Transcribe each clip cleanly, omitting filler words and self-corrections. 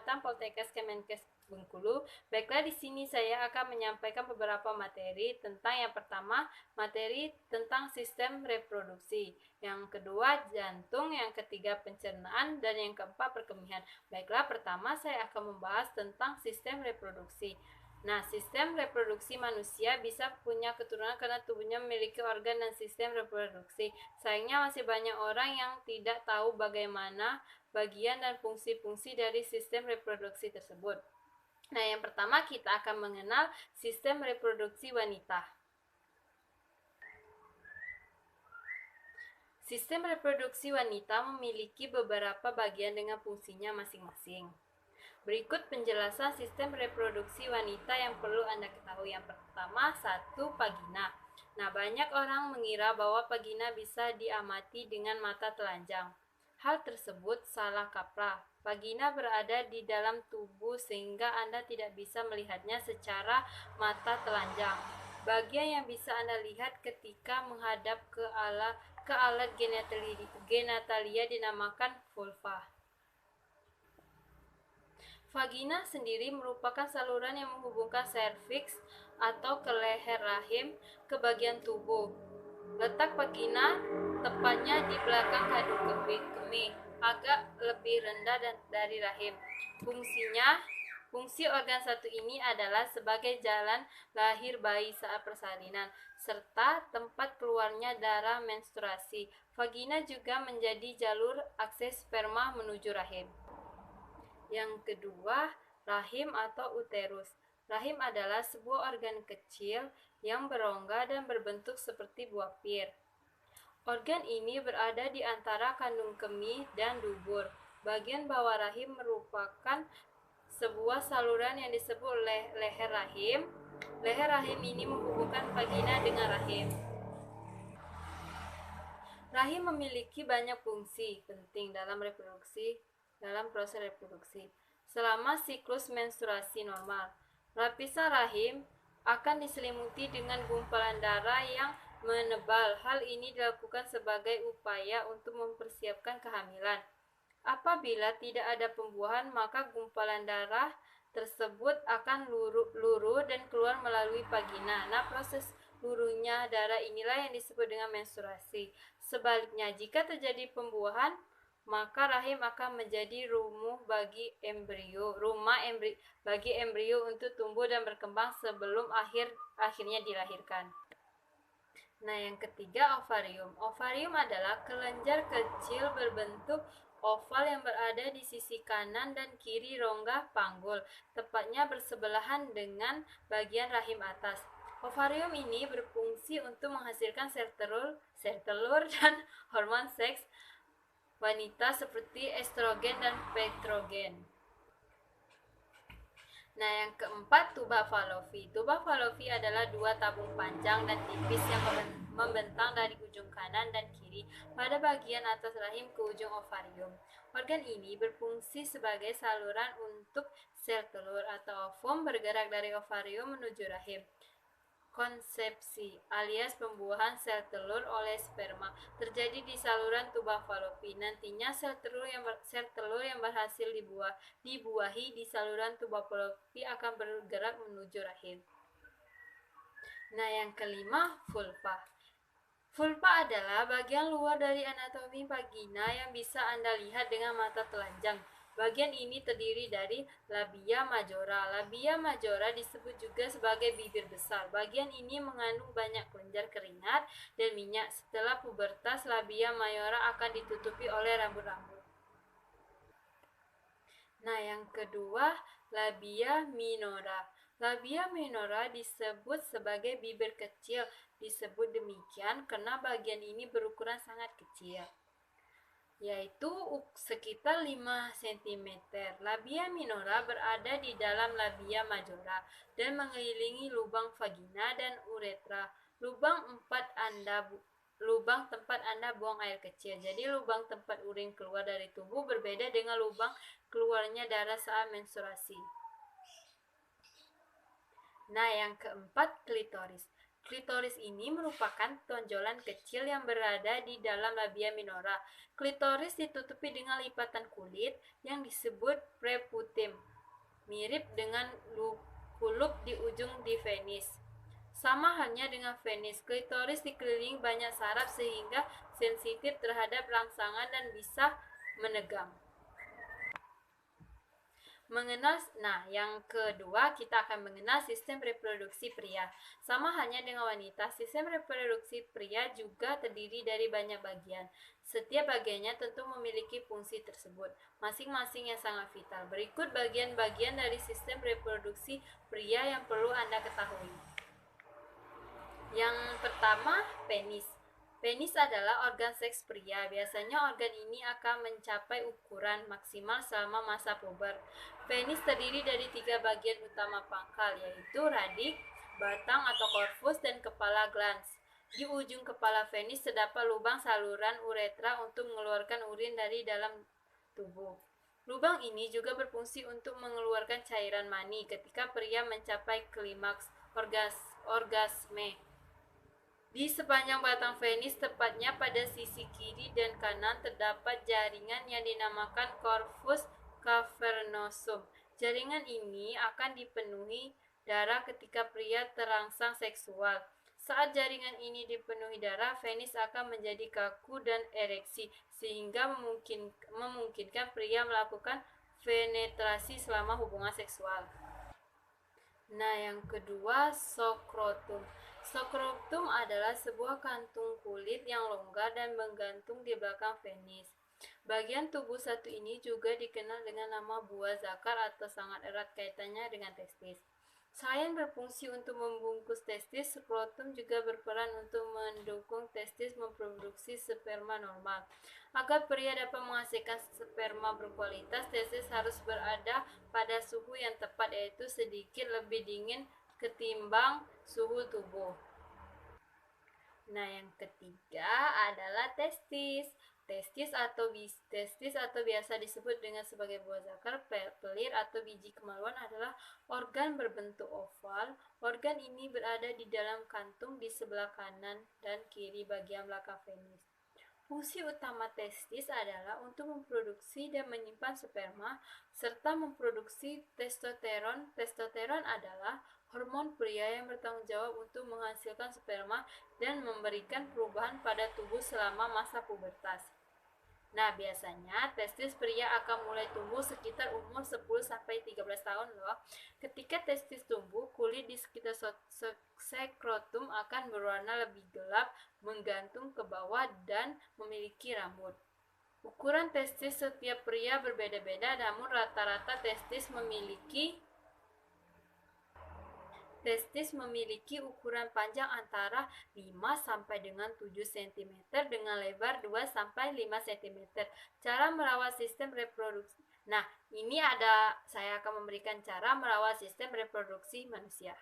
Angkatan Poltekkes Kemenkes Bengkulu. Baiklah, di sini saya akan menyampaikan beberapa materi tentang yang pertama, materi tentang sistem reproduksi. Yang kedua, jantung. Yang ketiga, pencernaan. Dan yang keempat, perkemihan. Baiklah, pertama saya akan membahas tentang sistem reproduksi. Nah, sistem reproduksi manusia bisa punya keturunan karena tubuhnya memiliki organ dan sistem reproduksi. Sayangnya masih banyak orang yang tidak tahu bagaimana bagian dan fungsi-fungsi dari sistem reproduksi tersebut. Nah, yang pertama kita akan mengenal sistem reproduksi wanita. Sistem reproduksi wanita memiliki beberapa bagian dengan fungsinya masing-masing. Berikut penjelasan sistem reproduksi wanita yang perlu Anda ketahui. Yang pertama, 1. Vagina. Nah, banyak orang mengira bahwa vagina bisa diamati dengan mata telanjang. Hal tersebut salah kaprah. Vagina berada di dalam tubuh sehingga Anda tidak bisa melihatnya secara mata telanjang. Bagian yang bisa Anda lihat ketika menghadap ke alat genitalia dinamakan vulva. Vagina sendiri merupakan saluran yang menghubungkan serviks atau ke leher rahim ke bagian tubuh. Letak vagina tepatnya di belakang kandung kemih, agak lebih rendah dari rahim. Fungsi organ satu ini adalah sebagai jalan lahir bayi saat persalinan, serta tempat keluarnya darah menstruasi. Vagina juga menjadi jalur akses sperma menuju rahim. Yang kedua, rahim atau uterus. Rahim adalah sebuah organ kecil yang berongga dan berbentuk seperti buah pir. Organ ini berada di antara kandung kemih dan dubur. Bagian bawah rahim merupakan sebuah saluran yang disebut leher rahim. Leher rahim ini menghubungkan vagina dengan rahim. Rahim memiliki banyak fungsi penting dalam proses reproduksi. Selama siklus menstruasi normal, lapisan rahim akan diselimuti dengan gumpalan darah yang menebal. Hal ini dilakukan sebagai upaya untuk mempersiapkan kehamilan. Apabila tidak ada pembuahan, maka gumpalan darah tersebut akan luruh dan keluar melalui vagina. Nah, proses luruhnya darah inilah yang disebut dengan menstruasi. Sebaliknya, jika terjadi pembuahan, maka rahim akan menjadi rumah bagi embrio untuk tumbuh dan berkembang sebelum akhirnya dilahirkan. Nah, yang ketiga, ovarium. Ovarium adalah kelenjar kecil berbentuk oval yang berada di sisi kanan dan kiri rongga panggul, tepatnya bersebelahan dengan bagian rahim atas. Ovarium ini berfungsi untuk menghasilkan sel telur dan hormon seks wanita seperti estrogen dan progesterone. Nah, yang keempat, tuba Fallopi. Tuba Fallopi adalah dua tabung panjang dan tipis yang membentang dari ujung kanan dan kiri pada bagian atas rahim ke ujung ovarium. Organ ini berfungsi sebagai saluran untuk sel telur atau ovum bergerak dari ovarium menuju rahim. Konsepsi alias pembuahan sel telur oleh sperma terjadi di saluran tuba Fallopi. Nantinya sel telur yang berhasil dibuahi di saluran tuba Fallopi akan bergerak menuju rahim. Nah, yang kelima, vulva. Vulva adalah bagian luar dari anatomi vagina yang bisa Anda lihat dengan mata telanjang. Bagian ini terdiri dari labia majora. Labia majora disebut juga sebagai bibir besar. Bagian ini mengandung banyak kelenjar keringat dan minyak. Setelah pubertas, labia majora akan ditutupi oleh rambut-rambut. Nah, yang kedua, labia minora. Labia minora disebut sebagai bibir kecil. Disebut demikian karena bagian ini berukuran sangat kecil, yaitu sekitar 5 cm. Labia minora berada di dalam labia majora dan mengelilingi lubang vagina dan uretra. Lubang tempat Anda buang air kecil. Jadi lubang tempat urin keluar dari tubuh berbeda dengan lubang keluarnya darah saat menstruasi. Nah, yang keempat, klitoris. Klitoris ini merupakan tonjolan kecil yang berada di dalam labia minora. Klitoris ditutupi dengan lipatan kulit yang disebut preputim, mirip dengan kulup di ujung di penis. Sama halnya dengan penis, klitoris dikelilingi banyak saraf sehingga sensitif terhadap rangsangan dan bisa menegang. Yang kedua kita akan mengenal sistem reproduksi pria. Sama halnya dengan wanita, sistem reproduksi pria juga terdiri dari banyak bagian. Setiap bagiannya tentu memiliki fungsi tersebut, masing-masing yang sangat vital. Berikut bagian-bagian dari sistem reproduksi pria yang perlu Anda ketahui. Yang pertama, penis. Penis adalah organ seks pria. Biasanya organ ini akan mencapai ukuran maksimal selama masa puber. Penis terdiri dari 3 bagian utama pangkal, yaitu radik, batang atau corpus, dan kepala glans. Di ujung kepala penis terdapat lubang saluran uretra untuk mengeluarkan urin dari dalam tubuh. Lubang ini juga berfungsi untuk mengeluarkan cairan mani ketika pria mencapai klimaks orgasme. Di sepanjang batang penis, tepatnya pada sisi kiri dan kanan, terdapat jaringan yang dinamakan corpus cavernosum. Jaringan ini akan dipenuhi darah ketika pria terangsang seksual. Saat jaringan ini dipenuhi darah, penis akan menjadi kaku dan ereksi, sehingga memungkinkan pria melakukan penetrasi selama hubungan seksual. Yang kedua, skrotum. Skrotum adalah sebuah kantung kulit yang longgar dan menggantung di belakang penis. Bagian tubuh satu ini juga dikenal dengan nama buah zakar atau sangat erat kaitannya dengan testis. Selain berfungsi untuk membungkus testis, skrotum juga berperan untuk mendukung testis memproduksi sperma normal. Agar pria dapat menghasilkan sperma berkualitas, testis harus berada pada suhu yang tepat, yaitu sedikit lebih dingin ketimbang suhu tubuh. Yang ketiga adalah testis. Testis atau biasa disebut dengan sebagai buah zakar, pelir atau biji kemaluan adalah organ berbentuk oval. Organ ini berada di dalam kantung di sebelah kanan dan kiri bagian belakang penis. Fungsi utama testis adalah untuk memproduksi dan menyimpan sperma serta memproduksi testosteron. Testosteron adalah hormon pria yang bertanggung jawab untuk menghasilkan sperma dan memberikan perubahan pada tubuh selama masa pubertas. Biasanya testis pria akan mulai tumbuh sekitar umur 10-13 tahun loh. Ketika testis tumbuh, kulit di sekitar skrotum akan berwarna lebih gelap, menggantung ke bawah dan memiliki rambut. Ukuran testis setiap pria berbeda-beda, namun rata-rata testis memiliki ukuran panjang antara 5 sampai dengan 7 cm dengan lebar 2 sampai 5 cm. Cara merawat sistem reproduksi. Saya akan memberikan cara merawat sistem reproduksi manusia.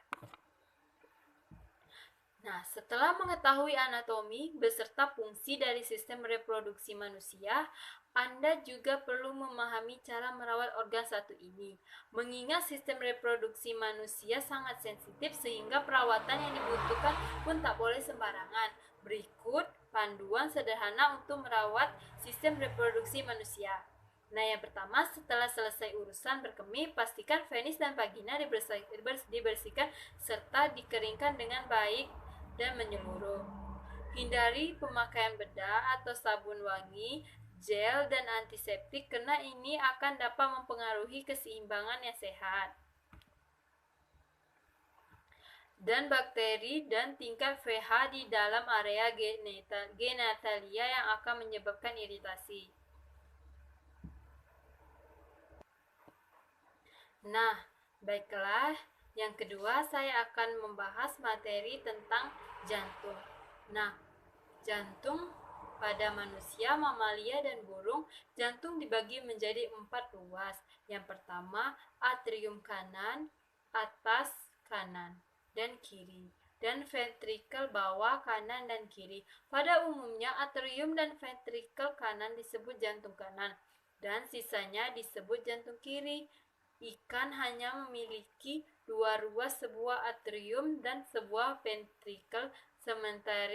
Setelah mengetahui anatomi beserta fungsi dari sistem reproduksi manusia, Anda juga perlu memahami cara merawat organ satu ini. Mengingat sistem reproduksi manusia sangat sensitif sehingga perawatan yang dibutuhkan pun tak boleh sembarangan. Berikut panduan sederhana untuk merawat sistem reproduksi manusia. Yang pertama, setelah selesai urusan berkemih, pastikan penis dan vagina dibersihkan serta dikeringkan dengan baik dan menyeluruh. Hindari pemakaian bedah atau sabun wangi, gel, dan antiseptik karena ini akan dapat mempengaruhi keseimbangan yang sehat dan bakteri dan tingkat pH di dalam area genitalia yang akan menyebabkan iritasi. Baiklah, yang kedua saya akan membahas materi tentang jantung. Jantung pada manusia, mamalia, dan burung, jantung dibagi menjadi 4 ruas. Yang pertama, atrium kanan, atas kanan, dan kiri, dan ventrikel bawah kanan dan kiri. Pada umumnya, atrium dan ventrikel kanan disebut jantung kanan, dan sisanya disebut jantung kiri. Ikan hanya memiliki 2 2 ruas, sebuah atrium dan sebuah ventricle, sementara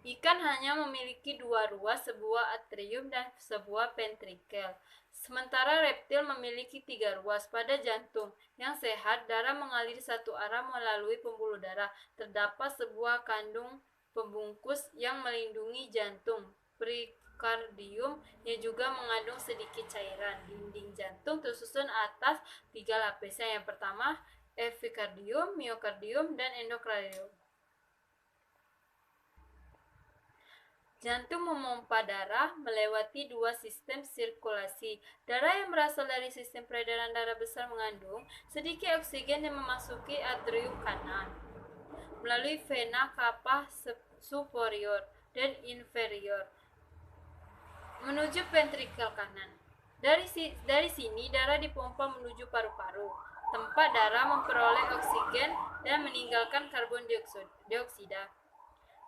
ikan hanya memiliki 2 ruas, sebuah atrium dan sebuah ventricle. Sementara reptil memiliki 3 ruas. Pada jantung yang sehat, darah mengalir satu arah melalui pembuluh darah. Terdapat sebuah kandung pembungkus yang melindungi jantung, perikardium, yang juga mengandung sedikit cairan. Dinding jantung tersusun atas 3 lapisan. Yang pertama, epikardium, miokardium, dan endokardium. Jantung memompa darah melewati 2 sistem sirkulasi. Darah yang berasal dari sistem peredaran darah besar mengandung sedikit oksigen yang memasuki atrium kanan melalui vena cava superior dan inferior menuju ventrikel kanan. Dari sini darah dipompa menuju paru-paru, tempat darah memperoleh oksigen dan meninggalkan karbon dioksida.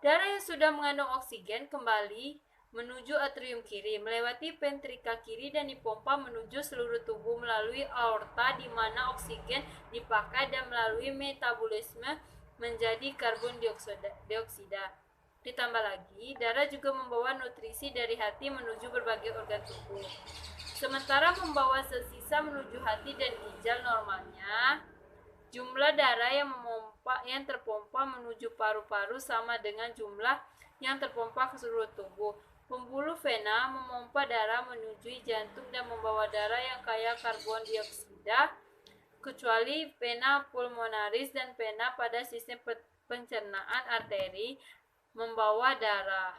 Darah yang sudah mengandung oksigen kembali menuju atrium kiri, melewati ventrikel kiri dan dipompa menuju seluruh tubuh melalui aorta di mana oksigen dipakai dan melalui metabolisme menjadi karbon dioksida. Ditambah lagi, darah juga membawa nutrisi dari hati menuju berbagai organ tubuh. Sementara membawa sesisa menuju hati dan ginjal. Normalnya, jumlah darah yang terpompa menuju paru-paru sama dengan jumlah yang terpompa ke seluruh tubuh. Pembuluh vena memompa darah menuju jantung dan membawa darah yang kaya karbon dioksida, kecuali vena pulmonaris dan vena pada sistem pencernaan arteri membawa darah.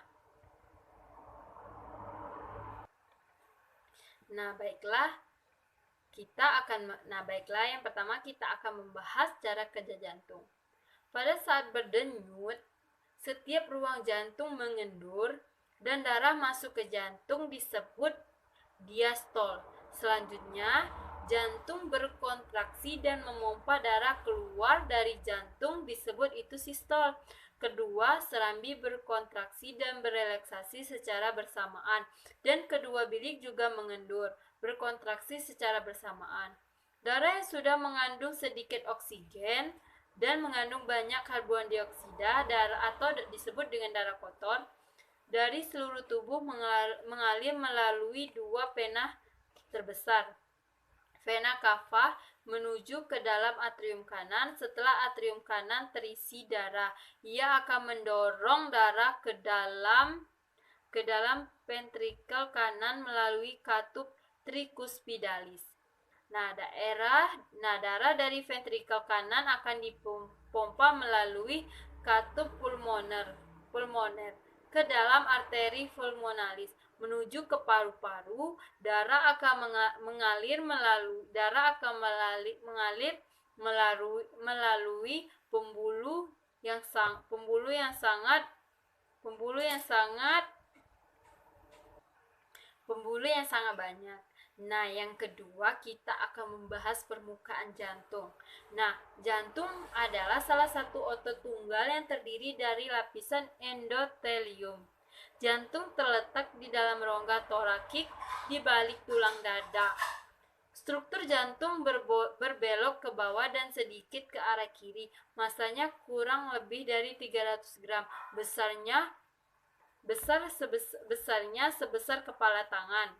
Baiklah, yang pertama kita akan membahas cara kerja jantung. Pada saat berdenyut, setiap ruang jantung mengendur dan darah masuk ke jantung disebut diastol. Selanjutnya, jantung berkontraksi dan memompa darah keluar dari jantung disebut itu sistol. Kedua, serambi berkontraksi dan berelaksasi secara bersamaan, dan kedua bilik juga mengendur, berkontraksi secara bersamaan. Darah yang sudah mengandung sedikit oksigen dan mengandung banyak karbon dioksida, atau disebut dengan darah kotor, dari seluruh tubuh mengalir melalui 2 vena terbesar, vena cava menuju ke dalam atrium kanan. Setelah atrium kanan terisi darah, ia akan mendorong darah ke dalam ventrikel kanan melalui katup tricuspidalis. Darah dari ventrikel kanan akan dipompa melalui katup pulmoner ke dalam arteri pulmonalis menuju ke paru-paru. Darah akan mengalir melalui pembuluh yang sangat banyak. Yang kedua kita akan membahas permukaan jantung. Jantung adalah salah satu otot tunggal yang terdiri dari lapisan endotelium. Jantung terletak di dalam rongga torakik di balik tulang dada. Struktur jantung berbelok ke bawah dan sedikit ke arah kiri. Masanya kurang lebih dari 300 gram. Besarnya sebesar kepala tangan.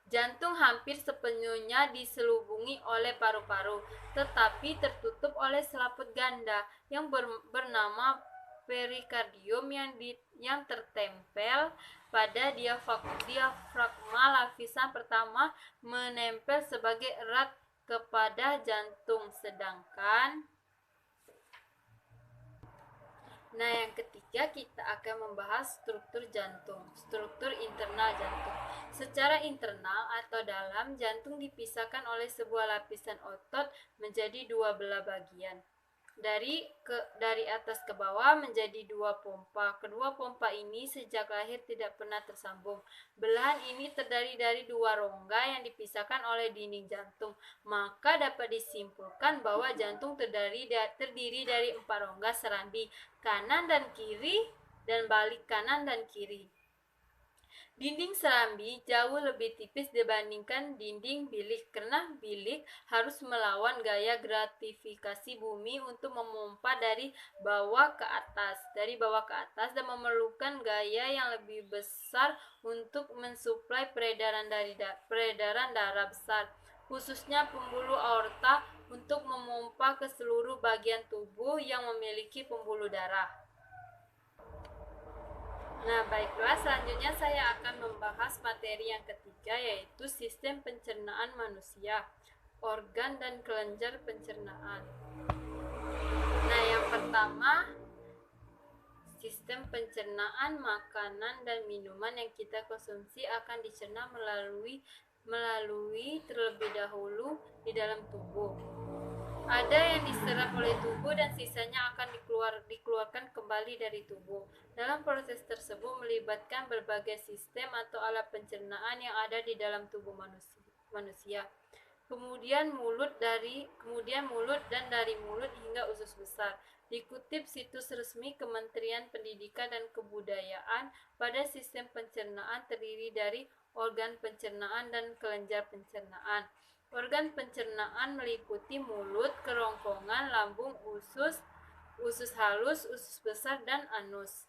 Jantung hampir sepenuhnya diselubungi oleh paru-paru, tetapi tertutup oleh selaput ganda yang bernama perikardium yang tertempel pada diafragma. Lapisan pertama menempel sebagai erat kepada jantung, sedangkan yang ketiga kita akan membahas struktur jantung, struktur internal jantung. Secara internal atau dalam, jantung dipisahkan oleh sebuah lapisan otot menjadi 2 belah bagian. Dari atas ke bawah menjadi 2 pompa. Kedua pompa ini sejak lahir tidak pernah tersambung. Belahan ini terdiri dari 2 rongga yang dipisahkan oleh dinding jantung. Maka dapat disimpulkan bahwa jantung terdiri dari 4 rongga serambi, kanan dan kiri dan balik kanan dan kiri. Dinding serambi jauh lebih tipis dibandingkan dinding bilik karena bilik harus melawan gaya gratifikasi bumi untuk memompa dari bawah ke atas, dan memerlukan gaya yang lebih besar untuk mensuplai peredaran darah besar, khususnya pembuluh aorta untuk memompa ke seluruh bagian tubuh yang memiliki pembuluh darah. Nah, baiklah, selanjutnya saya akan membahas materi yang ketiga, yaitu sistem pencernaan manusia, organ dan kelenjar pencernaan. Nah, yang pertama, sistem pencernaan makanan dan minuman yang kita konsumsi akan dicerna melalui terlebih dahulu di dalam tubuh. Ada yang diserap oleh tubuh dan sisanya akan dikeluarkan kembali dari tubuh. Dalam proses tersebut melibatkan berbagai sistem atau alat pencernaan yang ada di dalam tubuh manusia. Kemudian mulut dan dari mulut hingga usus besar. Dikutip situs resmi Kementerian Pendidikan dan Kebudayaan, pada sistem pencernaan terdiri dari organ pencernaan dan kelenjar pencernaan. Organ pencernaan meliputi mulut, kerongkongan, lambung, usus halus, usus besar, dan anus.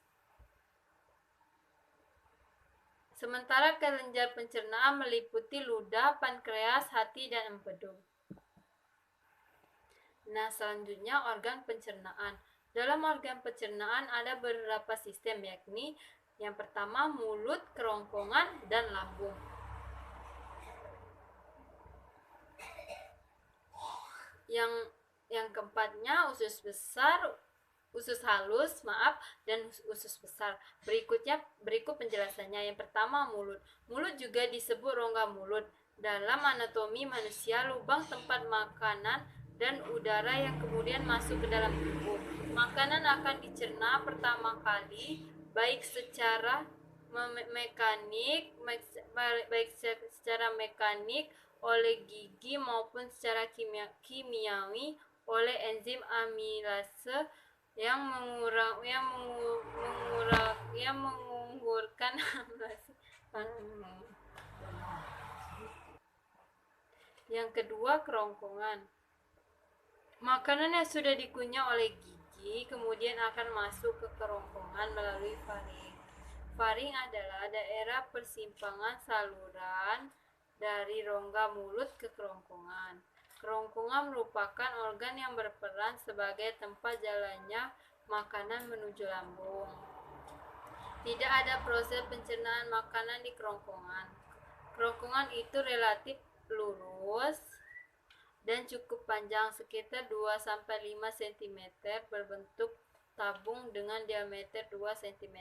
Sementara kelenjar pencernaan meliputi ludah, pankreas, hati, dan empedu. Nah, selanjutnya organ pencernaan. Dalam organ pencernaan ada beberapa sistem, yakni yang pertama mulut, kerongkongan, dan lambung. Yang keempatnya usus halus, dan usus besar. Berikut penjelasannya. Yang pertama mulut. Mulut juga disebut rongga mulut. Dalam anatomi manusia, lubang tempat makanan dan udara yang kemudian masuk ke dalam tubuh. Makanan akan dicerna pertama kali baik secara mekanik oleh gigi maupun secara kimiawi oleh enzim amilase yang menggugurkan Yang kedua, kerongkongan. Makanan yang sudah dikunyah oleh gigi kemudian akan masuk ke kerongkongan melalui faring. Faring adalah daerah persimpangan saluran dari rongga mulut ke kerongkongan. Kerongkongan merupakan organ yang berperan sebagai tempat jalannya makanan menuju lambung. Tidak ada proses pencernaan makanan di kerongkongan. Kerongkongan itu relatif lurus dan cukup panjang, sekitar 2-5 cm, berbentuk tabung dengan diameter 2 cm.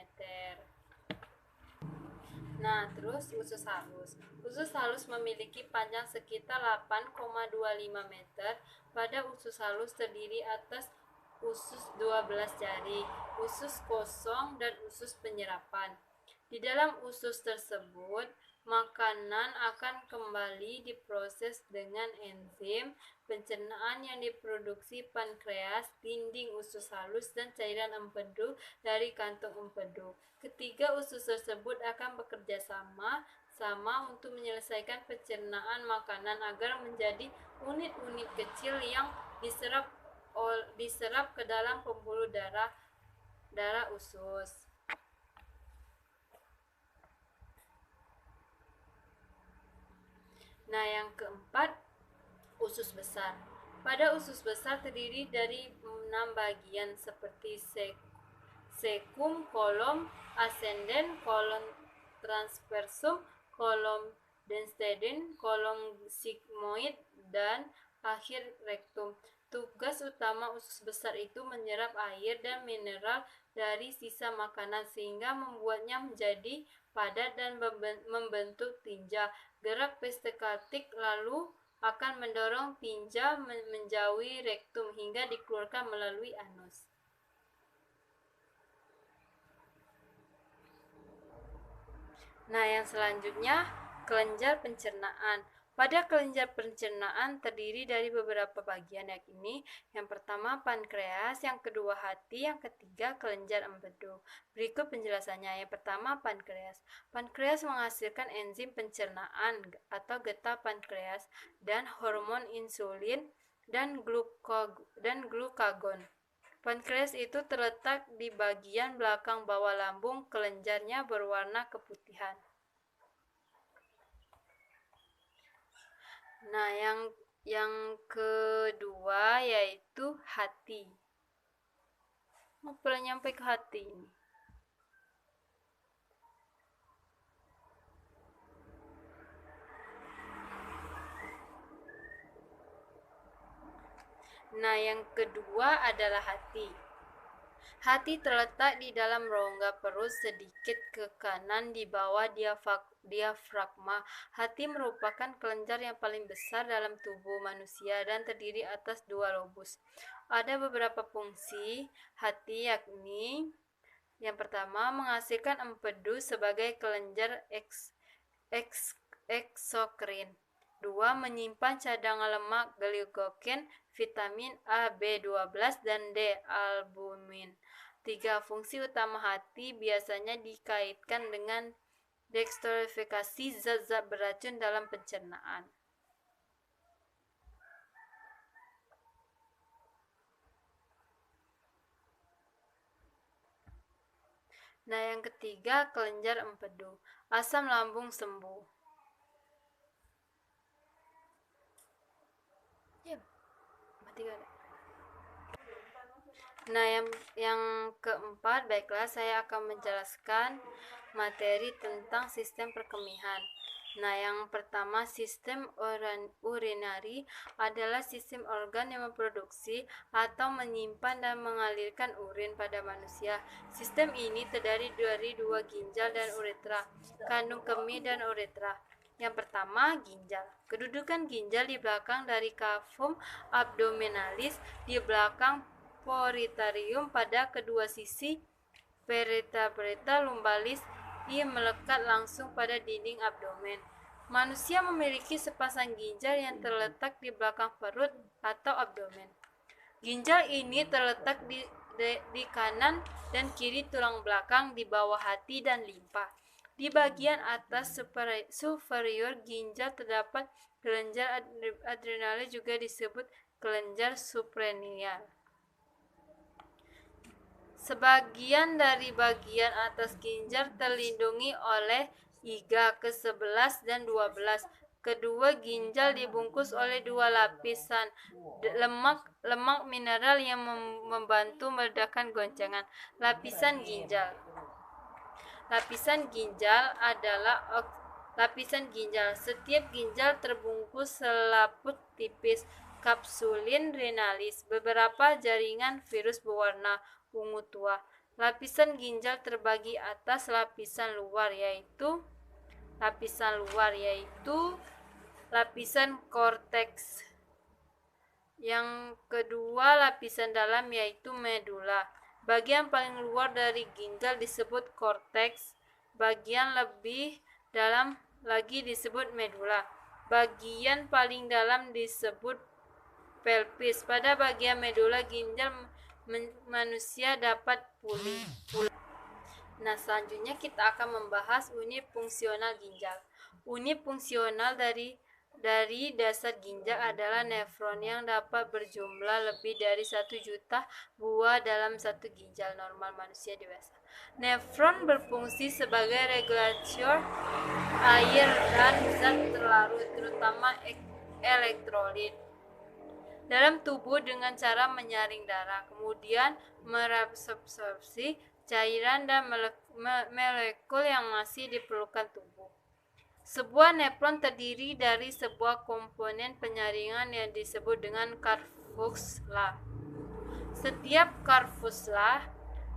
Nah, terus usus halus. Usus halus memiliki panjang sekitar 8,25 meter. Pada usus halus terdiri atas usus 12 jari, usus kosong, dan usus penyerapan. Di dalam usus tersebut, makanan akan kembali diproses dengan enzim pencernaan yang diproduksi pankreas, dinding usus halus, dan cairan empedu dari kantung empedu. Ketiga usus tersebut akan bekerja sama untuk menyelesaikan pencernaan makanan agar menjadi unit-unit kecil yang diserap ke dalam pembuluh darah usus. Nah, yang keempat, usus besar. Pada usus besar terdiri dari 6 bagian seperti cecum, kolom ascendens, kolom transversum, kolom descendens, kolom sigmoid, dan akhir rektum. Tugas utama usus besar itu menyerap air dan mineral dari sisa makanan sehingga membuatnya menjadi padat dan membentuk tinja. Gerak peristaltik lalu akan mendorong tinja menjauhi rektum hingga dikeluarkan melalui anus. Nah, yang selanjutnya kelenjar pencernaan. Pada kelenjar pencernaan terdiri dari beberapa bagian, yakni yang pertama pankreas, yang kedua hati, yang ketiga kelenjar empedu. Berikut penjelasannya. Yang pertama pankreas. Pankreas menghasilkan enzim pencernaan atau getah pankreas dan hormon insulin dan glukagon. Pankreas itu terletak di bagian belakang bawah lambung, kelenjarnya berwarna keputihan. Nah, yang kedua yaitu hati. Mau pernah nyampe ke hati ini. Nah, yang kedua adalah hati. Hati terletak di dalam rongga perut sedikit ke kanan di bawah diafragma. Hati merupakan kelenjar yang paling besar dalam tubuh manusia dan terdiri atas 2 lobus. Ada beberapa fungsi hati, yakni yang pertama menghasilkan empedu sebagai kelenjar eksokrin. 2. Menyimpan cadangan lemak glikogen, vitamin A, B12 dan D, albumin. 3. Fungsi utama hati biasanya dikaitkan dengan detoksifikasi zat-zat beracun dalam pencernaan. Nah, yang ketiga kelenjar empedu. Asam lambung sembuh. Nah, yang keempat, baiklah saya akan menjelaskan materi tentang sistem perkemihan. Nah, yang pertama, sistem urinari adalah sistem organ yang memproduksi atau menyimpan dan mengalirkan urin pada manusia. Sistem ini terdiri dari 2 ginjal dan uretra, kandung kemih dan uretra. Yang pertama, ginjal. Kedudukan ginjal di belakang dari cavum abdominalis, di belakang poritorium pada kedua sisi vertebra lumbalis, ia melekat langsung pada dinding abdomen. Manusia memiliki sepasang ginjal yang terletak di belakang perut atau abdomen. Ginjal ini terletak di kanan dan kiri tulang belakang, di bawah hati dan limpa. Di bagian atas superior ginjal terdapat kelenjar adrenalis, juga disebut kelenjar suprenial. Sebagian dari bagian atas ginjal terlindungi oleh iga ke-11 dan 12. Kedua ginjal dibungkus oleh 2 lapisan lemak mineral yang membantu meredakan goncangan. Lapisan ginjal. Lapisan ginjal. Setiap ginjal terbungkus selaput tipis kapsulin renalis, beberapa jaringan virus berwarna ungu tua. Lapisan ginjal terbagi atas lapisan luar yaitu lapisan korteks. Yang kedua, lapisan dalam yaitu medula. Bagian paling luar dari ginjal disebut korteks. Bagian lebih dalam lagi disebut medula. Bagian paling dalam disebut pelvis. Pada bagian medula ginjal manusia dapat pulih. Nah, selanjutnya kita akan membahas unit fungsional ginjal. Unit fungsional dari dasar ginjal adalah nefron yang dapat berjumlah lebih dari 1 juta buah dalam satu ginjal normal manusia dewasa. Nefron berfungsi sebagai regulator air dan zat terlarut, terutama elektrolit, dalam tubuh dengan cara menyaring darah, kemudian mereabsorpsi cairan dan molekul yang masih diperlukan tubuh. Sebuah nefron terdiri dari sebuah komponen penyaringan yang disebut dengan corpuscula. Setiap corpuscula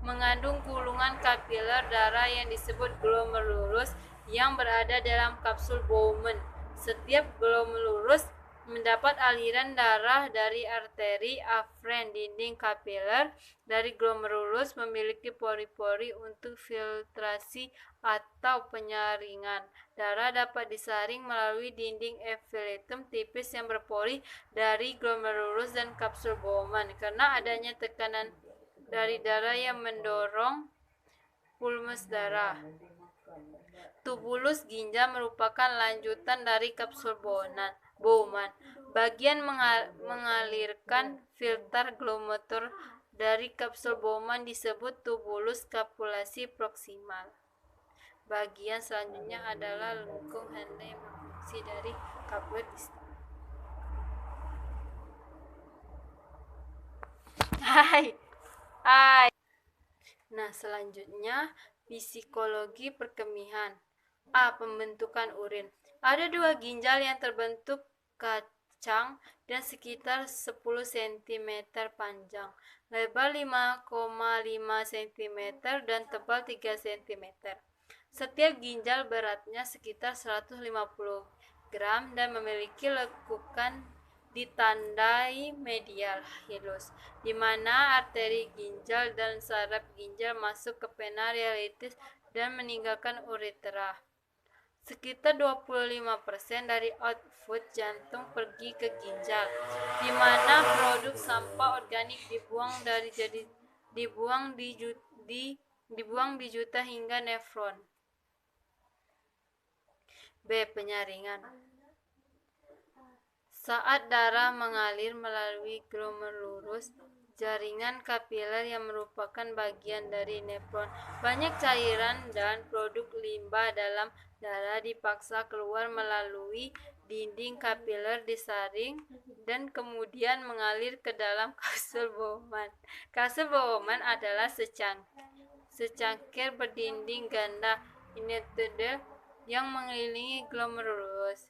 mengandung gulungan kapiler darah yang disebut glomerulus yang berada dalam kapsul Bowman. Setiap glomerulus mendapat aliran darah dari arteri aferen dinding kapiler dari glomerulus, memiliki pori-pori untuk filtrasi atau penyaringan. Darah dapat disaring melalui dinding epithelium tipis yang berpori dari glomerulus dan kapsul Bowman. Karena adanya tekanan dari darah yang mendorong pulmus darah. Tubulus ginjal merupakan lanjutan dari kapsul Bowman. Bagian mengalirkan filter glomerular dari kapsul Bowman disebut tubulus kapsulasi proksimal. Bagian selanjutnya adalah lengkung Henle yang berfungsi dari kapiler distal. Hai. Nah, selanjutnya psikologi perkemihan. A. Pembentukan urin. Ada dua ginjal yang terbentuk kacang dan sekitar 10 cm panjang, lebar 5,5 cm dan tebal 3 cm. Setiap ginjal beratnya sekitar 150 gram dan memiliki lekukan ditandai medial hilus, di mana arteri ginjal dan saraf ginjal masuk ke vena realitis dan meninggalkan uretra. Sekitar 25% dari output jantung pergi ke ginjal, di mana produk sampah organik dibuang di juta hingga nefron. B. Penyaringan. Saat darah mengalir melalui glomerulus, jaringan kapiler yang merupakan bagian dari nefron, banyak cairan dan produk limbah dalam darah dipaksa keluar melalui dinding kapiler, disaring dan kemudian mengalir ke dalam kapsul Bowman. Kapsul Bowman adalah secangkir berdinding ganda endothelial yang mengelilingi glomerulus.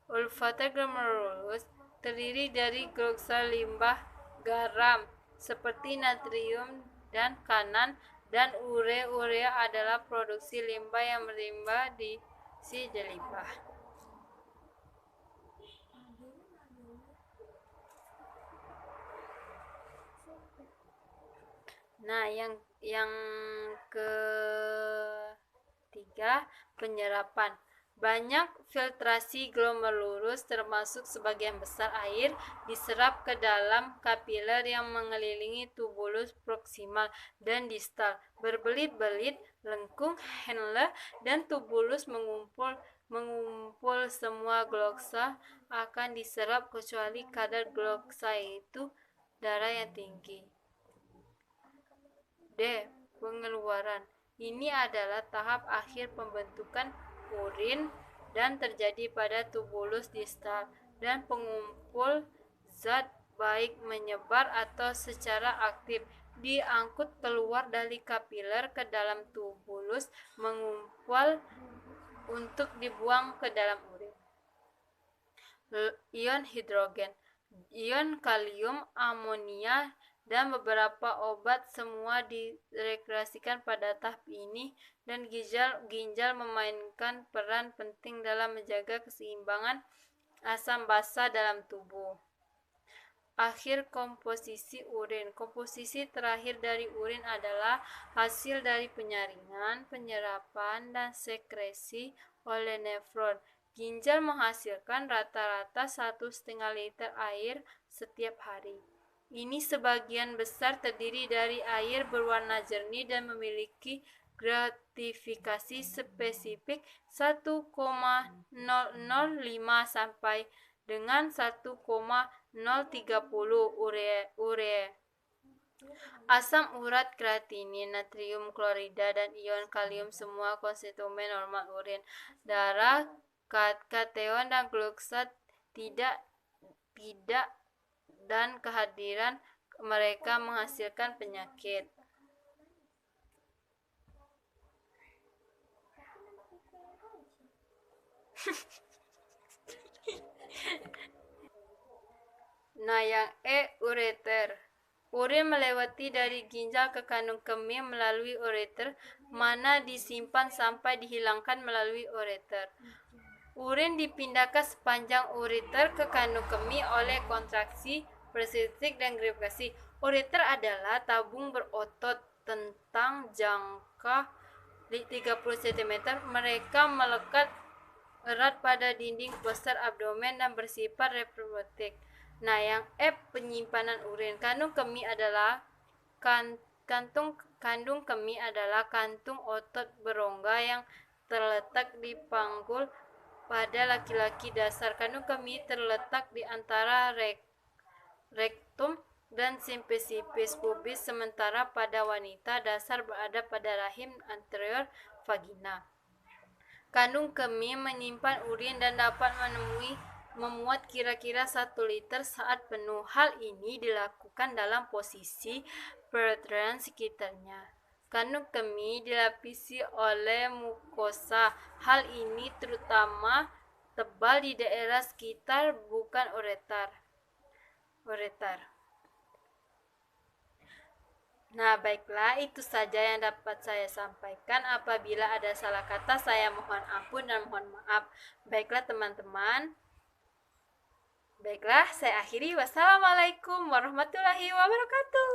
Olfactory glomerulus terdiri dari gluksa limbah garam seperti natrium dan kanan, dan urea adalah produksi limbah yang melimbah di si limbah. Nah, yang ketiga, penyerapan. Banyak filtrasi glomerulus, termasuk sebagian besar air, diserap ke dalam kapiler yang mengelilingi tubulus proksimal dan distal. Berbelit-belit lengkung Henle dan tubulus mengumpul semua gluksa akan diserap kecuali kadar gluksa, yaitu darah yang tinggi. D. Pengeluaran. Ini adalah tahap akhir pembentukan urin dan terjadi pada tubulus distal, dan pengumpul zat baik menyebar atau secara aktif diangkut keluar dari kapiler ke dalam tubulus mengumpul untuk dibuang ke dalam urin. Ion hidrogen, ion kalium, amonia, dan beberapa obat semua direkreasikan pada tahap ini, dan ginjal memainkan peran penting dalam menjaga keseimbangan asam basa dalam tubuh. Akhir komposisi urin. Komposisi terakhir dari urin adalah hasil dari penyaringan, penyerapan, dan sekresi oleh nefron. Ginjal menghasilkan rata-rata 1,5 liter air setiap hari. Ini sebagian besar terdiri dari air berwarna jernih dan memiliki gratifikasi spesifik 1,005 sampai dengan 1,030 urea. Asam urat, kreatinin, natrium klorida, dan ion kalium semua konstitumen normal urin. Darah, kation, dan gluksa tidak dan kehadiran mereka menghasilkan penyakit. Nah, yang ureter. Urin melewati dari ginjal ke kandung kemih melalui ureter, mana disimpan sampai dihilangkan melalui ureter. Urin dipindahkan sepanjang ureter ke kandung kemih oleh kontraksi peristaltik dan grafikasi. Ureter adalah tabung berotot tentang jangka 30 cm. Mereka melekat erat pada dinding posterior abdomen dan bersifat reproduktif. Nah, yang penyimpanan urin. Kandung kemih adalah kantung otot berongga yang terletak di panggul pada laki-laki dasar. Kandung kemih terletak di antara rektum dan simpis pubis, sementara pada wanita dasar berada pada rahim anterior vagina. Kandung kemih menyimpan urin dan dapat memuat kira-kira 1 liter saat penuh. Hal ini dilakukan dalam posisi perutran sekitarnya. Kandung kemih dilapisi oleh mukosa. Hal ini terutama tebal di daerah sekitar, bukan ureter. Nah, baiklah, itu saja yang dapat saya sampaikan. Apabila ada salah kata, saya mohon ampun dan mohon maaf. Baiklah, teman-teman. Baiklah, saya akhiri. Wassalamualaikum warahmatullahi wabarakatuh.